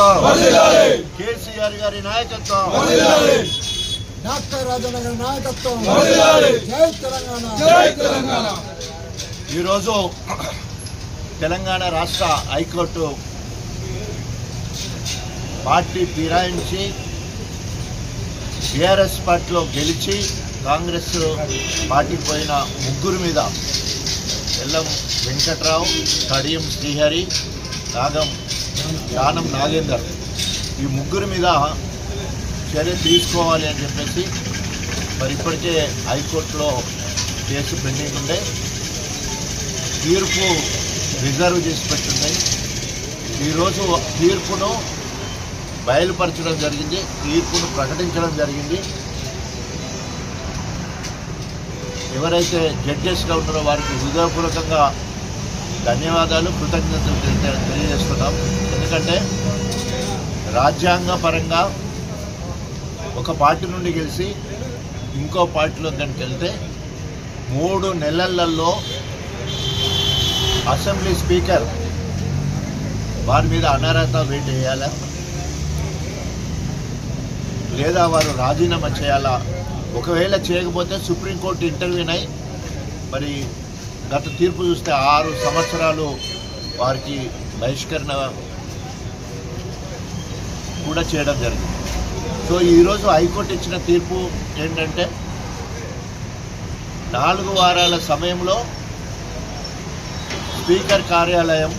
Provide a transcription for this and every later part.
నాయకత్వం, కేసీఆర్ గారి నాయకత్వం, డాక్టర్ రాజన్న గారి నాయకత్వం, జై తెలంగాణ, జై తెలంగాణ. ఈరోజు తెలంగాణ రాష్ట్ర హైకోర్టు పార్టీ ఫిరాయించి బీఆర్ఎస్ పార్టీలో గెలిచి కాంగ్రెస్ పార్టీకి పోయిన ముగ్గురు మీద ఎల్లం వెంకట్రావు, కడియం శ్రీహరి, యానం నాగేందర్ ఈ ముగ్గురు మీద చర్య తీసుకోవాలి అని చెప్పేసి మరి ఇప్పటికే హైకోర్టులో కేసు పెండింగ్ ఉండే, తీర్పు రిజర్వ్ చేసి పెట్టున్నాయి. ఈరోజు తీర్పును బయలుపరచడం జరిగింది, తీర్పును ప్రకటించడం జరిగింది. ఎవరైతే జడ్జెస్గా ఉన్నారో వారికి హృదయపూర్వకంగా ధన్యవాదాలు, కృతజ్ఞతలు తెలియజేస్తున్నాం. ఎందుకంటే రాజ్యాంగపరంగా ఒక పార్టీ నుండి గెలిచి ఇంకో పార్టీలో కనుక వెళ్తే 3 నెలలలో అసెంబ్లీ స్పీకర్ వారి మీద అనర్హత వేటు వేయాలా లేదా వారు రాజీనామా చేయాలా? ఒకవేళ చేయకపోతే సుప్రీంకోర్టు ఇంటర్వ్యూన్ అయి మరి గత తీర్పు చూస్తే 6 సంవత్సరాలు వారికి బహిష్కరణ కూడా చేయడం జరిగింది. సో ఈరోజు హైకోర్టు ఇచ్చిన తీర్పు ఏంటంటే 4 వారాల సమయంలో స్పీకర్ కార్యాలయం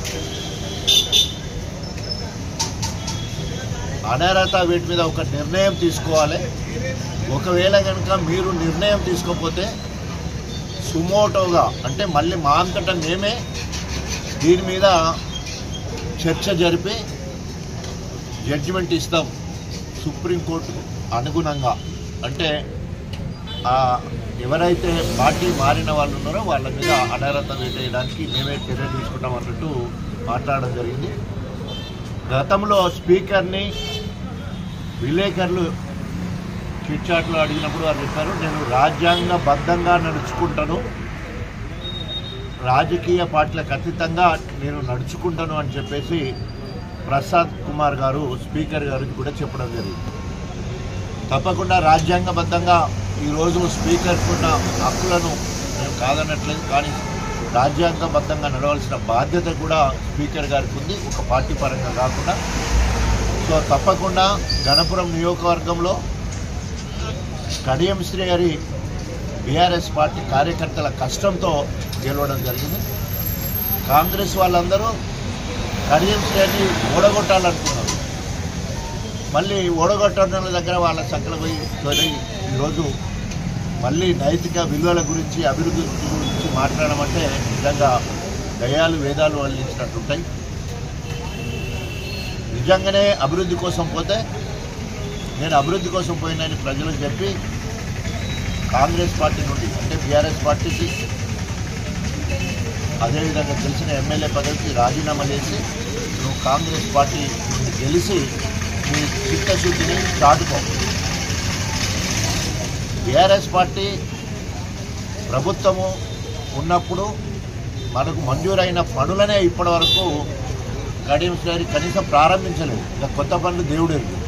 అనర్హత వీటి మీద ఒక నిర్ణయం తీసుకోవాలి. ఒకవేళ కనుక మీరు నిర్ణయం తీసుకోకపోతే సుమోటోగా అంటే మళ్ళీ మా అంతటా మేమే దీని మీద చర్చ జరిపి జడ్జిమెంట్ ఇస్తాం సుప్రీంకోర్టు అనుగుణంగా. అంటే ఎవరైతే పార్టీ మారిన వాళ్ళు ఉన్నారో వాళ్ళ మీద అనర్హత వేయడానికి మేమే చర్య తీసుకుంటాం అన్నట్టు మాట్లాడడం జరిగింది. గతంలో స్పీకర్ని విలేకరులు చిట్చాట్లో అడిగినప్పుడు వారు చెప్పారు, నేను రాజ్యాంగబద్ధంగా నడుచుకుంటాను, రాజకీయ పార్టీలకు అతీతంగా నేను నడుచుకుంటాను అని చెప్పేసి ప్రసాద్ కుమార్ గారు స్పీకర్ గారికి కూడా చెప్పడం జరిగింది. తప్పకుండా రాజ్యాంగబద్ధంగా ఈరోజు స్పీకర్కున్న హక్కులను మేము కాదనట్లేదు, కానీ రాజ్యాంగబద్ధంగా నడవలసిన బాధ్యత కూడా స్పీకర్ గారికి ఉంది, ఒక పార్టీ పరంగా కాకుండా. సో తప్పకుండా గణపురం నియోజకవర్గంలో కడియం శ్రీహరి బీఆర్ఎస్ పార్టీ కార్యకర్తల కష్టంతో గెలవడం జరిగింది. కాంగ్రెస్ వాళ్ళందరూ కడియం శ్రీహరిని ఓడగొట్టాలనుకున్నారు. మళ్ళీ ఓడగొట్టడం దగ్గర వాళ్ళ సంకల పోయి ఈరోజు మళ్ళీ నైతిక విలువల గురించి, అభివృద్ధి గురించి మాట్లాడడం అంటే నిజంగా దయాలు వేదాలు వల్లించినట్టుంటాయి. నిజంగానే అభివృద్ధి కోసం పోతే నేను అభివృద్ధి కోసం పోయినని ప్రజలకు చెప్పి కాంగ్రెస్ పార్టీ నుండి అంటే బీఆర్ఎస్ పార్టీకి అదేవిధంగా తెలిసిన ఎమ్మెల్యే పదవికి రాజీనామా చేసి నువ్వు కాంగ్రెస్ పార్టీ నుండి గెలిచి నీ చిత్తశుద్ధిని చాటుకో. బీఆర్ఎస్ పార్టీ ప్రభుత్వము ఉన్నప్పుడు మనకు మంజూరైన పనులనే ఇప్పటి వరకు కడియం శ్రీహరి కనీసం ప్రారంభించలేదు. ఇంకా కొత్త పనులు దేవుడు ఎరుగు.